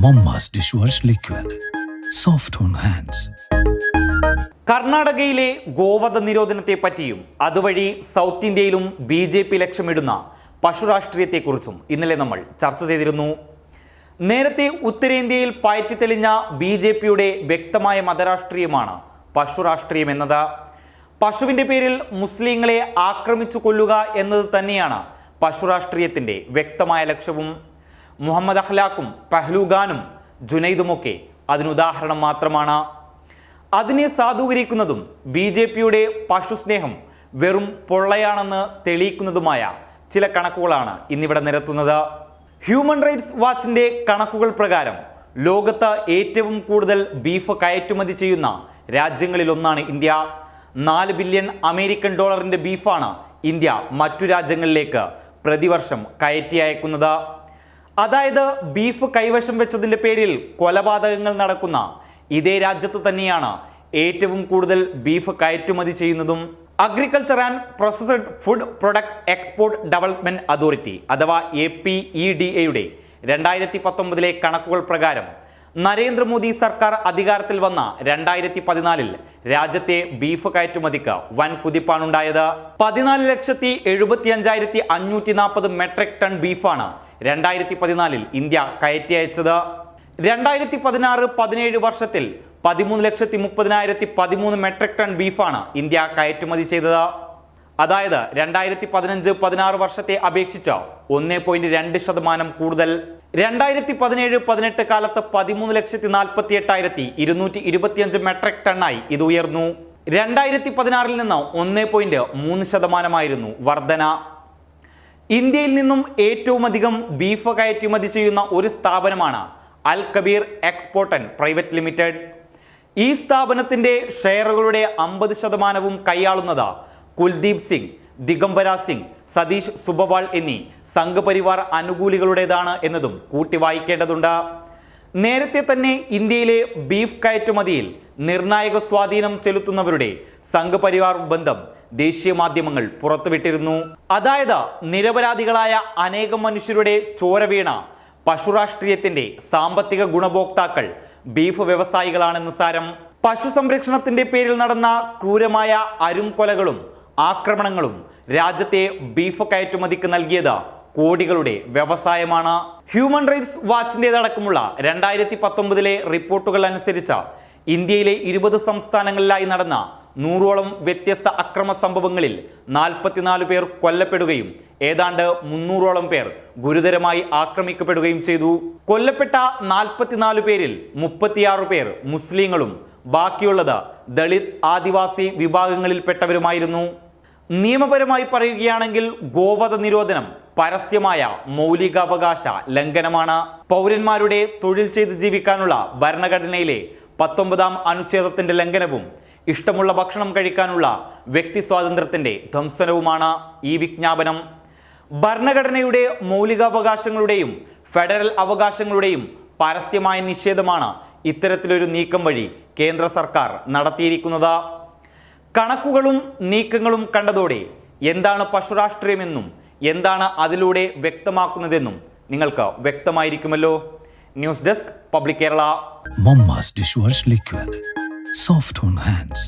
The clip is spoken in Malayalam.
Momma's dishwash liquid. Soft on hands. കർണാടകയിലെ ഗോവധ നിരോധനത്തെ പറ്റിയും അതുവഴി സൗത്ത് ഇന്ത്യയിലും BJP ലക്ഷ്യമിടുന്ന പശുരാഷ്ട്രീയത്തെക്കുറിച്ചും ഇന്നലെ നമ്മൾ ചർച്ച ചെയ്തിരുന്നു. നേരത്തെ ഉത്തരേന്ത്യയിൽ പയറ്റിത്തെളിഞ്ഞ BJPയുടെ വ്യക്തമായ മതരാഷ്ട്രീയമാണ് പശുരാഷ്ട്രീയം എന്നത്. പശുവിൻ്റെ പേരിൽ മുസ്ലിങ്ങളെ ആക്രമിച്ചു കൊല്ലുക എന്നത് തന്നെയാണ് പശുരാഷ്ട്രീയത്തിൻ്റെ വ്യക്തമായ ലക്ഷ്യവും. മുഹമ്മദ് അഖ്ലാഖും പഹ്ലൂഖാനും ജുനൈദുമൊക്കെ അതിനുദാഹരണം മാത്രമാണ്. അതിനെ സാധൂകരിക്കുന്നതും BJPയുടെ പശുസ്നേഹം വെറും പൊള്ളയാണെന്ന് തെളിയിക്കുന്നതുമായ ചില കണക്കുകളാണ് ഇന്നിവിടെ നിരത്തുന്നത്. ഹ്യൂമൻ റൈറ്റ്സ് വാച്ചിൻ്റെ കണക്കുകൾ പ്രകാരം ലോകത്ത് ഏറ്റവും കൂടുതൽ ബീഫ് കയറ്റുമതി ചെയ്യുന്ന രാജ്യങ്ങളിലൊന്നാണ് ഇന്ത്യ. 4 ബില്യൺ അമേരിക്കൻ ഡോളറിൻ്റെ ബീഫാണ് ഇന്ത്യ മറ്റു രാജ്യങ്ങളിലേക്ക് പ്രതിവർഷം കയറ്റി അയക്കുന്നത്. അതായത് ബീഫ് കൈവശം വെച്ചതിൻ്റെ പേരിൽ കൊലപാതകങ്ങൾ നടക്കുന്ന ഇതേ രാജ്യത്ത് തന്നെയാണ് ഏറ്റവും കൂടുതൽ ബീഫ് കയറ്റുമതി ചെയ്യുന്നതും. Agriculture and processed food product export development authority അഥവാ APEDAയുടെ 2019 കണക്കുകൾ പ്രകാരം നരേന്ദ്രമോദി സർക്കാർ അധികാരത്തിൽ വന്ന 2014 രാജ്യത്തെ ബീഫ് കയറ്റുമതിക്ക് വൻ കുതിപ്പാണുണ്ടായത്. 14,75,540 മെട്രിക് ടൺ ബീഫാണ് 2014 ഇന്ത്യ കയറ്റി അയച്ചത്. 2016-17 വർഷത്തിൽ 13,30,13 മെട്രിക് ടൺ ബീഫാണ് ഇന്ത്യ കയറ്റുമതി ചെയ്തത്. അതായത് 2015-16 വർഷത്തെ അപേക്ഷിച്ച് 1.2% കൂടുതൽ. 2017-18 കാലത്ത് 13,48,225 മെട്രിക് ടണ്ണായി ഇത് ഉയർന്നു. 2016 നിന്ന് 1.3% വർധന. ഇന്ത്യയിൽ നിന്നും ഏറ്റവും അധികം ബീഫ് കയറ്റുമതി ചെയ്യുന്ന ഒരു സ്ഥാപനമാണ് Al Kabeer export and private limited. ഈ സ്ഥാപനത്തിൻ്റെ ഷെയറുകളുടെ 50% കൈയാളുന്നത് കുൽദീപ് സിംഗ്, ദിഗംബര സിംഗ്, സതീഷ് സുബവാൾ എന്നീ സംഘപരിവാർ അനുകൂലികളുടേതാണ് എന്നതും കൂട്ടി വായിക്കേണ്ടതുണ്ട്. നേരത്തെ തന്നെ ഇന്ത്യയിലെ ബീഫ് കയറ്റുമതിയിൽ നിർണായക സ്വാധീനം ചെലുത്തുന്നവരുടെ സംഘപരിവാർ ബന്ധം ദേശീയ മാധ്യമങ്ങൾ പുറത്തുവിട്ടിരുന്നു. അതായത് നിരപരാധികളായ അനേകം മനുഷ്യരുടെ ചോര വീണ പശുരാഷ്ട്രീയത്തിൻ്റെ സാമ്പത്തിക ഗുണഭോക്താക്കൾ ബീഫ് വ്യവസായികളാണെന്ന് സാരം. പശു സംരക്ഷണത്തിൻ്റെ പേരിൽ നടന്ന ക്രൂരമായ അരുംകൊലകളും ആക്രമണങ്ങളും രാജ്യത്തെ ബീഫ് കയറ്റുമതിക്ക് നൽകിയത് കോടികളുടെ വ്യവസായമാണ്. ഹ്യൂമൻ റൈറ്റ്സ് വാച്ചിൻ്റെതടക്കമുള്ള 2019 റിപ്പോർട്ടുകൾ അനുസരിച്ച് ഇന്ത്യയിലെ 20 സംസ്ഥാനങ്ങളിലായി നടന്ന 100ഓളം വ്യത്യസ്ത അക്രമ സംഭവങ്ങളിൽ 44 പേർ കൊല്ലപ്പെടുകയും ഏതാണ്ട് 300ഓളം പേർ ഗുരുതരമായി ആക്രമിക്കപ്പെടുകയും ചെയ്തു. കൊല്ലപ്പെട്ട 44 പേരിൽ 36 പേർ മുസ്ലിങ്ങളും ബാക്കിയുള്ളത് ദളിത്, ആദിവാസി വിഭാഗങ്ങളിൽപ്പെട്ടവരുമായിരുന്നു. നിയമപരമായി പറയുകയാണെങ്കിൽ ഗോവധ നിരോധനം പരസ്യമായ മൗലികാവകാശ ലംഘനമാണ്. പൗരന്മാരുടെ തൊഴിൽ ചെയ്ത് ജീവിക്കാനുള്ള ഭരണഘടനയിലെ 19ാം അനുച്ഛേദത്തിൻ്റെ ലംഘനവും ഇഷ്ടമുള്ള ഭക്ഷണം കഴിക്കാനുള്ള വ്യക്തി സ്വാതന്ത്ര്യത്തിൻ്റെ ധ്വംസനവുമാണ് ഈ വിജ്ഞാപനം. ഭരണഘടനയുടെ മൗലികാവകാശങ്ങളുടെയും ഫെഡറൽ അവകാശങ്ങളുടെയും പരസ്യമായ നിഷേധമാണ് ഇത്തരത്തിലൊരു നീക്കം വഴി കേന്ദ്ര സർക്കാർ നടത്തിയിരിക്കുന്നത്. കണക്കുകളും നീക്കങ്ങളും കണ്ടതോടെ എന്താണ് പശുരാഷ്ട്രീയമെന്നും എന്താണ് അതിലൂടെ വ്യക്തമാക്കുന്നതെന്നും നിങ്ങൾക്ക് വ്യക്തമായിരിക്കുമല്ലോ. News desk public Kerala. Momma's dishwash liquid. Soft on hands.